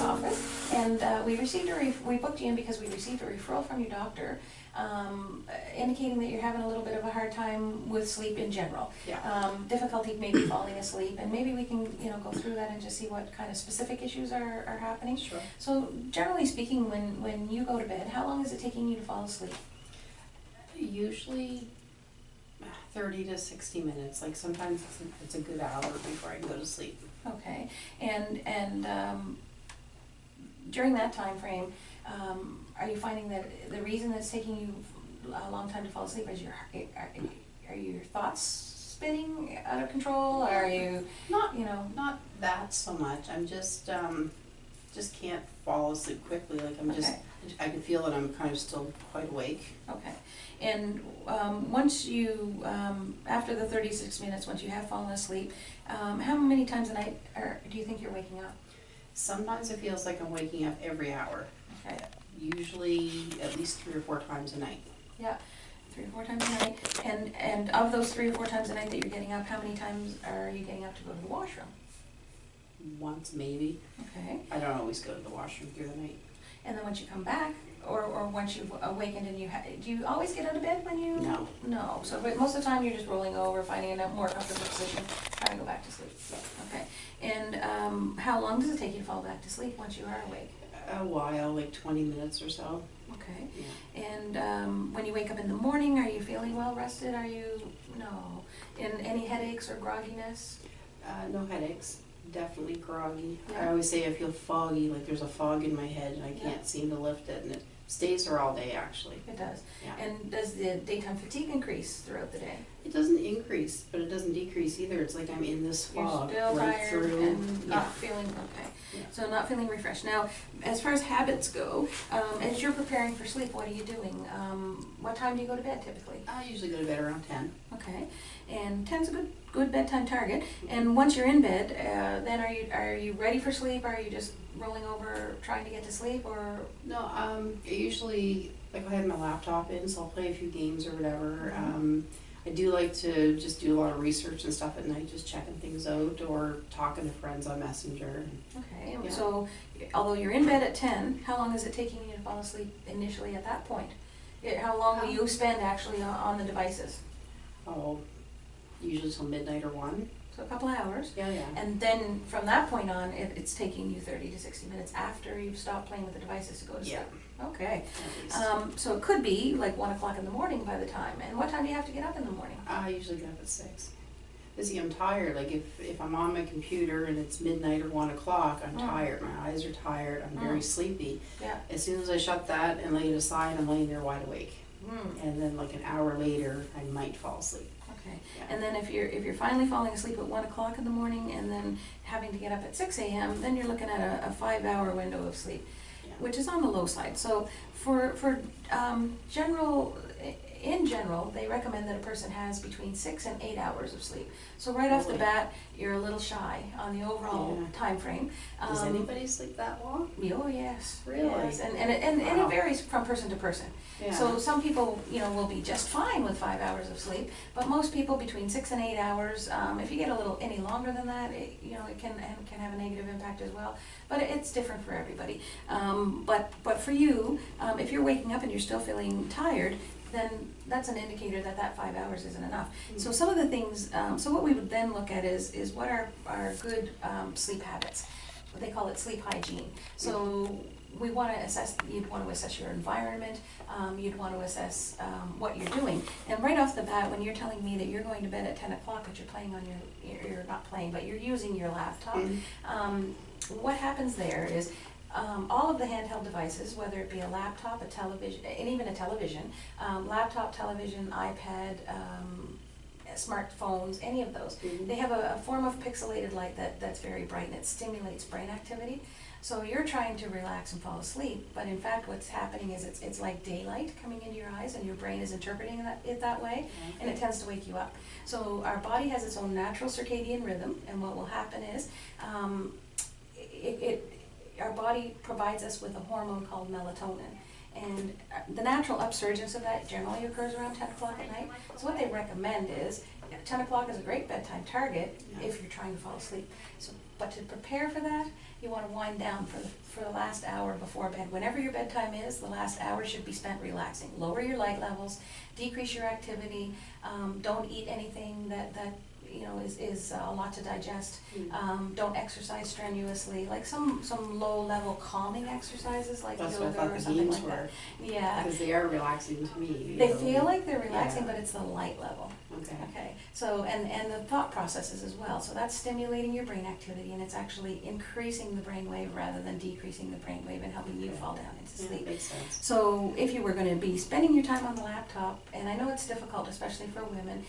office, and we booked you in because we received a referral from your doctor, indicating that you're having a little bit of a hard time with sleep in general. Yeah. Difficulty maybe falling asleep, and maybe we can, go through that and just see what kind of specific issues are happening. Sure. So generally speaking, when you go to bed, how long is it taking you to fall asleep? Usually 30 to 60 minutes. Like sometimes it's a good hour before I go to sleep. Okay, and during that time frame, are you finding that the reason that's taking you a long time to fall asleep is are your thoughts spinning out of control? Are you not that so much. I'm just can't fall asleep quickly. Like I can feel that I'm kind of still quite awake. Okay, and once you after the 36 minutes, once you have fallen asleep, how many times a night do you think you're waking up? Sometimes it feels like I'm waking up every hour. Okay. Usually at least 3 or 4 times a night. Yeah, 3 or 4 times a night. And of those 3 or 4 times a night that you're getting up, how many times are you getting up to go to the washroom? Once maybe. Okay. I don't always go to the washroom through the night. And then once you come back, or once you've awakened and do you always get out of bed when you? No. No. So most of the time you're just rolling over, finding a more comfortable position, trying to go back to sleep. Yeah. Okay. And how long does it take you to fall back to sleep once you are awake? A while, like 20 minutes or so. Okay. Yeah. And when you wake up in the morning, are you feeling well rested? No. And any headaches or grogginess? No headaches. Definitely groggy. Yeah. I always say I feel foggy, like there's a fog in my head and I can't seem to lift it, and it stays there all day actually. It does. Yeah. And does the daytime fatigue increase throughout the day? It doesn't increase, but it doesn't decrease either. It's like I'm in this fog. You're still right tired through. and not feeling okay. Yeah. So not feeling refreshed. Now, as far as habits go, as you're preparing for sleep, what are you doing? What time do you go to bed typically? I usually go to bed around 10. Okay, and 10's a good bedtime target. And once you're in bed, then are you ready for sleep? Are you just rolling over trying to get to sleep, or? No, I usually, like, I have my laptop in, so I'll play a few games or whatever. I do like to just do a lot of research and stuff at night, just checking things out or talking to friends on Messenger. Okay, Yeah. so although you're in bed at 10, how long is it taking you to fall asleep initially at that point? How long will you spend actually on the devices? Oh, usually till midnight or 1. So a couple of hours. Yeah. And then from that point on, it's taking you 30 to 60 minutes after you've stopped playing with the devices to go to sleep. Yeah. Okay. At least. So it could be like 1 o'clock in the morning by the time. And what time do you have to get up in the morning? I usually get up at 6. You see, I'm tired. Like if I'm on my computer and it's midnight or 1 o'clock, I'm tired. My eyes are tired. I'm very sleepy. Yeah. As soon as I shut that and lay it aside, I'm laying there wide awake. And then like an hour later, I might fall asleep. Okay. Yeah. And then if you're finally falling asleep at 1 o'clock in the morning and then having to get up at 6 a.m., then you're looking at a 5-hour window of sleep, which is on the low side. So in general, they recommend that a person has between 6 and 8 hours of sleep. So right off the bat, you're a little shy on the overall time frame. Does anybody sleep that long? Oh yes, really? Yes. And it varies from person to person. Yeah. So some people, will be just fine with 5 hours of sleep, but most people between 6 and 8 hours. If you get any longer than that, it can have a negative impact as well. But it's different for everybody. But for you, if you're waking up and you're still feeling tired, then that's an indicator that 5 hours isn't enough. So some of the things, so what we would then look at is what are good sleep habits. They call it sleep hygiene. So you'd want to assess your environment, you'd want to assess what you're doing. And right off the bat, when you're telling me that you're going to bed at 10 o'clock, but you're playing on you're not playing, but you're using your laptop, what happens there is all of the handheld devices, whether it be a laptop, a television, and even a television, laptop, television, iPad, smartphones, any of those, they have a form of pixelated light that's very bright and it stimulates brain activity. So you're trying to relax and fall asleep, but in fact what's happening is it's like daylight coming into your eyes and your brain is interpreting it that way, and it tends to wake you up. So our body has its own natural circadian rhythm, and what will happen is our body provides us with a hormone called melatonin. And the natural upsurgence of that generally occurs around 10 o'clock at night. So what they recommend is 10 o'clock is a great bedtime target Yeah. if you're trying to fall asleep. So, but to prepare for that, you want to wind down for the last hour before bed. Whenever your bedtime is, the last hour should be spent relaxing. Lower your light levels, decrease your activity, don't eat anything that is a lot to digest. Don't exercise strenuously, like some low-level calming exercises like That's what I yoga thought or the something games like were. that. Yeah. Because they are relaxing to me. They feel like they're relaxing, Yeah. but it's the light level. Okay. Okay, so, and the thought processes as well, so that's stimulating your brain activity, and it's actually increasing the brain wave rather than decreasing the brain wave and helping you Okay. fall down into Yeah, sleep. makes sense. So if you were going to be spending your time on the laptop, and I know it's difficult, especially for women,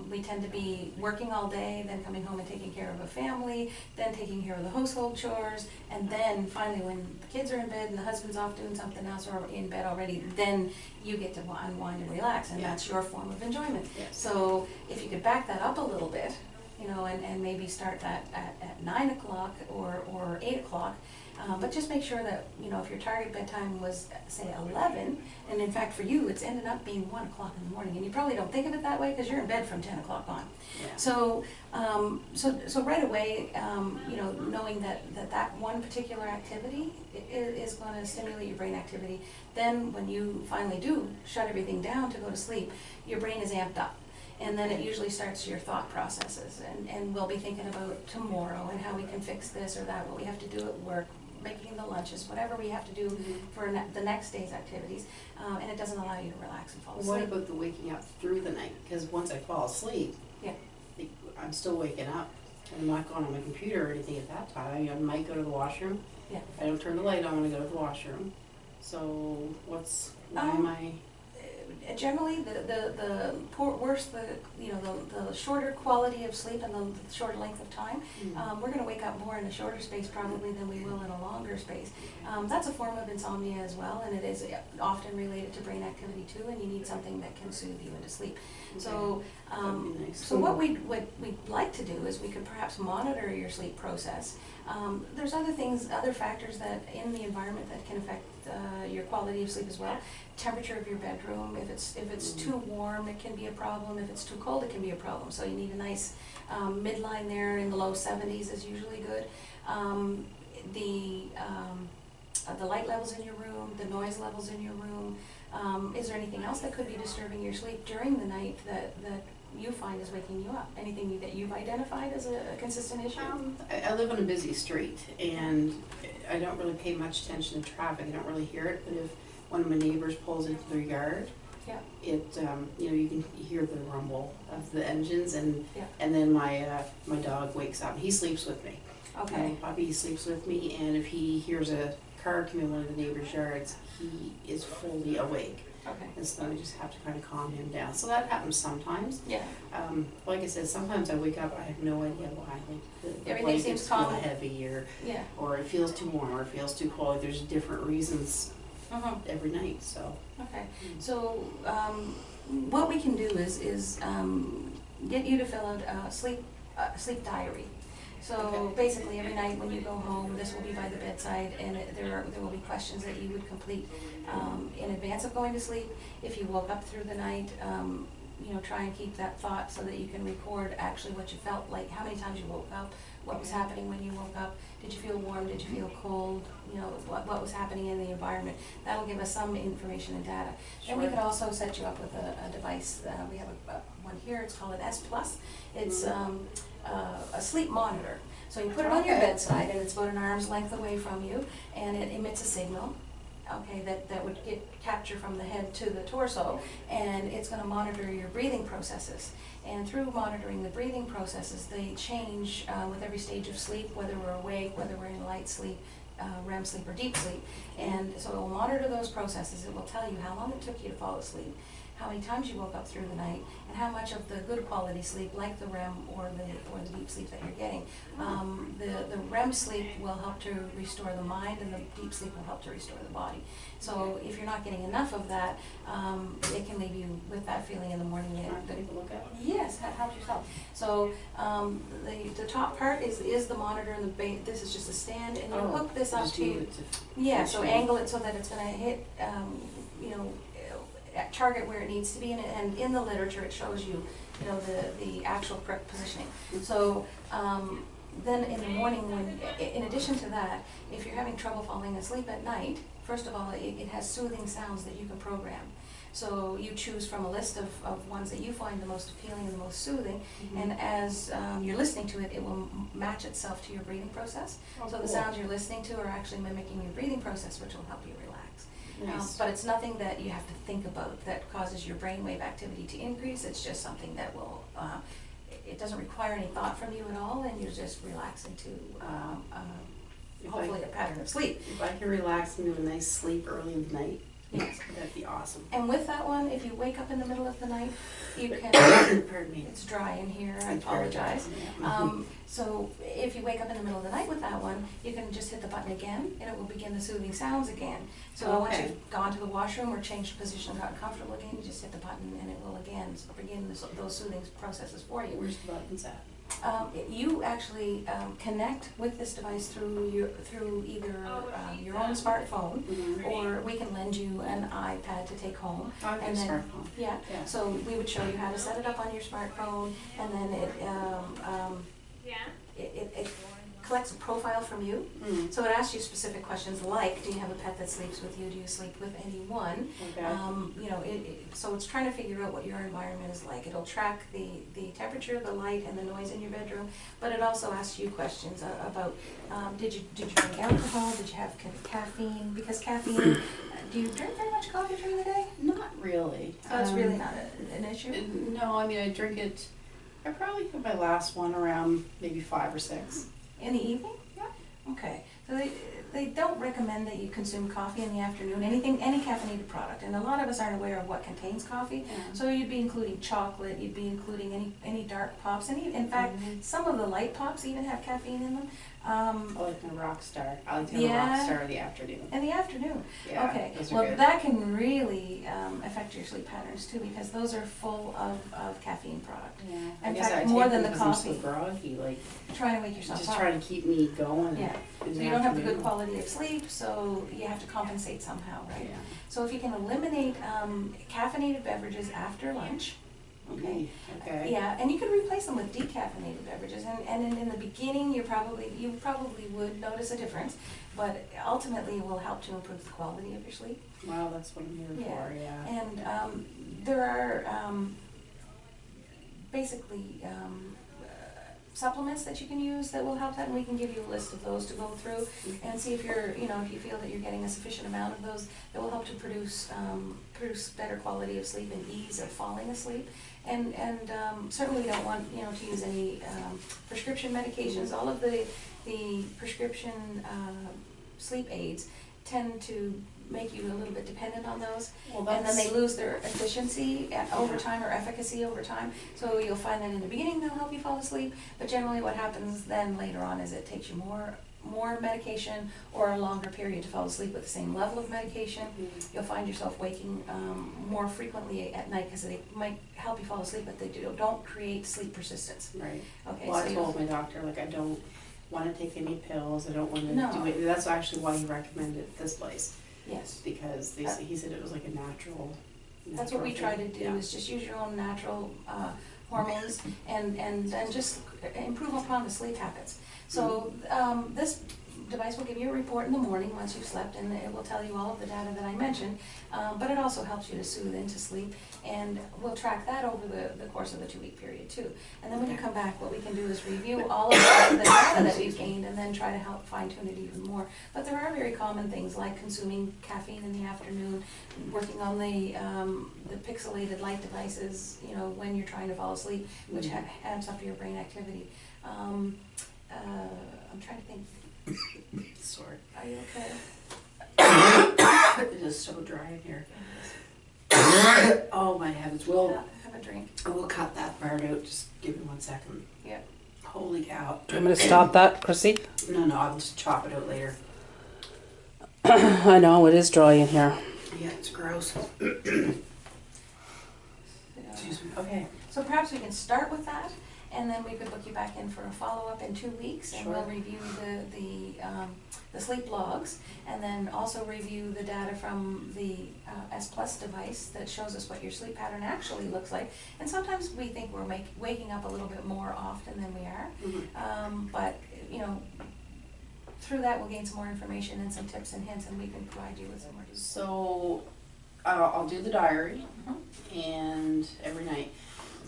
we tend to be working all day, then coming home and taking care of a family, then taking care of the household chores, and then finally when the kids are in bed and the husband's off doing something else or in bed already, then you get to unwind and relax, and Yeah. that's your form of enjoyment. Yes. So if you could back that up a little bit, and maybe start that at 9 o'clock or 8 o'clock, but just make sure that, if your target bedtime was, say, 11, and in fact for you it's ended up being 1 o'clock in the morning, and you probably don't think of it that way because you're in bed from 10 o'clock on. Yeah. So, so right away, knowing that one particular activity is going to stimulate your brain activity, then when you finally do shut everything down to go to sleep, your brain is amped up. And then it usually starts your thought processes, and we'll be thinking about tomorrow and how we can fix this or that, what we have to do at work, making the lunches, whatever we have to do for the next day's activities, and it doesn't allow you to relax and fall asleep. What about the waking up through the night? Because once I fall asleep, Yeah. I'm still waking up. I'm not going on my computer or anything at that time. I might go to the washroom. Yeah. I don't turn the light on when I go to the washroom. So why am I? Generally, the shorter quality of sleep and the shorter length of time, we're going to wake up more in a shorter space probably than we will in a longer space. That's a form of insomnia as well, and it is often related to brain activity too, and you need something that can soothe you into sleep. Okay. So, That'd be nice. so what we'd like to do is we could perhaps monitor your sleep process. There's other factors that in the environment that can affect your quality of sleep as well. Temperature of your bedroom. If it's too warm, it can be a problem. If it's too cold, it can be a problem. So you need a nice midline there in the low 70s is usually good. The light levels in your room, the noise levels in your room. Is there anything else that could be disturbing your sleep during the night that you find is waking you up? Anything that you've identified as a consistent issue? I live on a busy street, and I don't really pay much attention to traffic. I don't really hear it, but if one of my neighbors pulls into their yard, Yeah. it you can hear the rumble of the engines, and Yeah. and then my dog wakes up. He sleeps with me. Okay. My puppy sleeps with me, and if he hears a car come in one of the neighbors' yards, he is fully awake. Okay. And so I just have to kind of calm him down. So that happens sometimes. Yeah. Like I said, sometimes I wake up, I have no idea why. Like the Everything blankets seems feel calm. heavy, Yeah. or it feels too warm, or it feels too cold. There's different reasons every night. So Okay. So what we can do is get you to fill out a sleep diary. So Okay. basically, every night when you go home, this will be by the bedside, and there will be questions that you would complete in advance of going to sleep. If you woke up through the night, try and keep that thought so that you can record actually what you felt like, how many times you woke up, what was happening when you woke up, did you feel warm, did you feel cold, what was happening in the environment. That'll give us some information and data. Then we Sure. could also set you up with a device. We have one here, it's called an S+. It's a sleep monitor. So you put it on your Okay. bedside, and it's about an arm's length away from you, and it emits a signal, that would get capture from the head to the torso, and it's going to monitor your breathing processes. And through monitoring the breathing processes, they change with every stage of sleep, whether we're awake, whether we're in light sleep, REM sleep, or deep sleep. And so it will monitor those processes. It will tell you how long it took you to fall asleep, how many times you woke up through the night, and how much of the good quality sleep, like the REM or the deep sleep that you're getting. The REM sleep will help to restore the mind, and the deep sleep will help to restore the body. So if you're not getting enough of that, it can leave you with that feeling in the morning. take a look at it. Yes, help yourself. So the top part is the monitor, and this is just a stand, and you hook this up Just to move you. it to Yeah, so function. angle it so that it's going to hit, target where it needs to be, and in the literature it shows you, you know, the actual correct positioning. So then in the morning, when in addition to that, if you're having trouble falling asleep at night, first of all, it has soothing sounds that you can program. So you choose from a list of ones that you find the most appealing and the most soothing, and as you're listening to it, it will match itself to your breathing process. Oh, so cool. the sounds you're listening to are actually mimicking your breathing process, which will help you relax. Nice. But it's nothing that you have to think about that causes your brainwave activity to increase. It's just something that will, it doesn't require any thought from you at all, and you're just relaxing to hopefully a pattern of sleep. If I can relax and do a nice sleep early in the night, Yes. that'd be awesome. And with that one, if you wake up in the middle of the night, you can, Pardon me. it's dry in here, I apologize. So if you wake up in the middle of the night with that one, you can just hit the button again, and it will begin the soothing sounds again. So once Okay. you've gone to the washroom or changed position, gotten comfortable again, you just hit the button, and it will again begin those soothing processes for you. Where's the buttons at? You actually connect with this device through either your own smartphone, or we can lend you an iPad to take home. I have a smartphone. Yeah. Yeah. So we would show you how to set it up on your smartphone, and then it collects a profile from you. So it asks you specific questions like, do you have a pet that sleeps with you? Do you sleep with anyone? Okay. You know, so it's trying to figure out what your environment is like. It'll track the temperature, the light, and the noise in your bedroom, but it also asks you questions about, did you drink alcohol? Did you have caffeine? Because caffeine, do you drink very much coffee during the day? Not really. So it's really not an issue? No, I mean, I drink it, I probably have my last one around maybe 5 or 6. In the evening? Yeah. Okay. So they don't recommend that you consume coffee in the afternoon, any caffeinated product. And a lot of us aren't aware of what contains coffee. Yeah. So you'd be including chocolate, you'd be including any dark pops. In fact, some of the light pops even have caffeine in them. I like my Rockstar. I like to have a Rockstar in the afternoon. In the afternoon? Yeah, okay. those are Well, good. that can really affect your sleep patterns too, because those are full of caffeine product. Yeah. In I guess fact, I more take than them the because I'm coffee. so groggy, like Trying to wake yourself just up. trying to keep me going. Yeah. in So the you don't have the afternoon. good quality of sleep, so you have to compensate somehow, right? Yeah. So if you can eliminate caffeinated beverages after lunch, okay? Okay. Yeah, and you can replace them with decaffeinated beverages, and in the beginning, you probably would notice a difference, but ultimately it will help to improve the quality of your sleep. Wow, that's what I'm here for. Yeah. And there are basically supplements that you can use that will help that, and we can give you a list of those to go through and see if you're, if you feel that you're getting a sufficient amount of those that will help to produce better quality of sleep and ease of falling asleep. And certainly we don't want to use any prescription medications. All of the prescription sleep aids tend to make you a little bit dependent on those, Well, and then they lose their efficiency over time, or efficacy over time. So you'll find that in the beginning they'll help you fall asleep, but generally what happens then later on is it takes you more medication or a longer period to fall asleep with the same level of medication. You'll find yourself waking more frequently at night because they might help you fall asleep, but they don't create sleep persistence. Right. Okay. Well, so I told my doctor, like, I don't want to take any pills. I don't want to No. do it. That's actually why he recommended this place, yes. because he said it was like a natural. That's what we try to thing. do, Yeah. is just use your own natural hormones and just improve upon the sleep habits. So this device will give you a report in the morning once you've slept, and it will tell you all of the data that I mentioned, but it also helps you to soothe into sleep, and we'll track that over the course of the 2-week period too. And then when you come back, what we can do is review all of the data that we've gained and then try to help fine tune it even more. But there are very common things like consuming caffeine in the afternoon, working on the pixelated light devices, when you're trying to fall asleep, which amps up your brain activity. I'm trying to think. Sorry. Are you okay? It is so dry in here. Oh my heavens! Have a drink. We'll cut that part out. Just give me 1 second. Yeah. Holy cow! Do you want me to stop that, Chrissy? No, I'll just chop it out later. I know, it is dry in here. Yeah, it's gross. Excuse me. Okay. So perhaps we can start with that, and then we could book you back in for a follow-up in 2 weeks, and we'll Sure. review the sleep logs, and then also review the data from the S Plus device that shows us what your sleep pattern actually looks like. And sometimes we think we're waking up a little bit more often than we are, but you know, through that we'll gain some more information and some tips and hints, and we can provide you with some more details. So I'll do the diary and every night.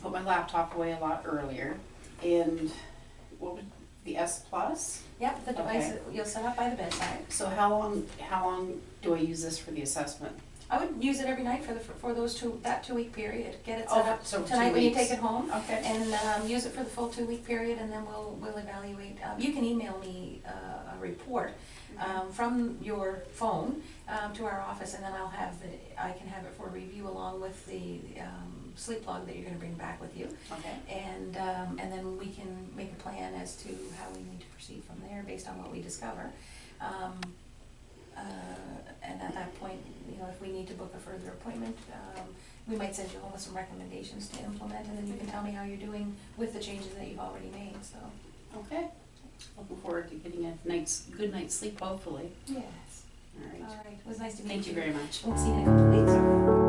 Put my laptop away a lot earlier. And what would the S Plus? Yep, the device Okay. that you'll set up by the bedside. So how long do I use this for the assessment? I would use it every night for that 2 week period. Get it Oh, set up so 2 tonight when you weeks. take it home, Okay. and use it for the full 2 week period, and then we'll evaluate. You can email me a report from your phone to our office, and then I can have it for review along with the sleep log that you're going to bring back with you. Okay. And then we can make a plan as to how we need to proceed from there based on what we discover. And at that point, you know, if we need to book a further appointment, we might send you home with some recommendations to implement, and then you can tell me how you're doing with the changes that you've already made. So. Okay. Looking forward to getting a good night's sleep, hopefully. Yes. All right. All right. It was nice to meet you. Thank you very much. We'll see you in a couple of weeks.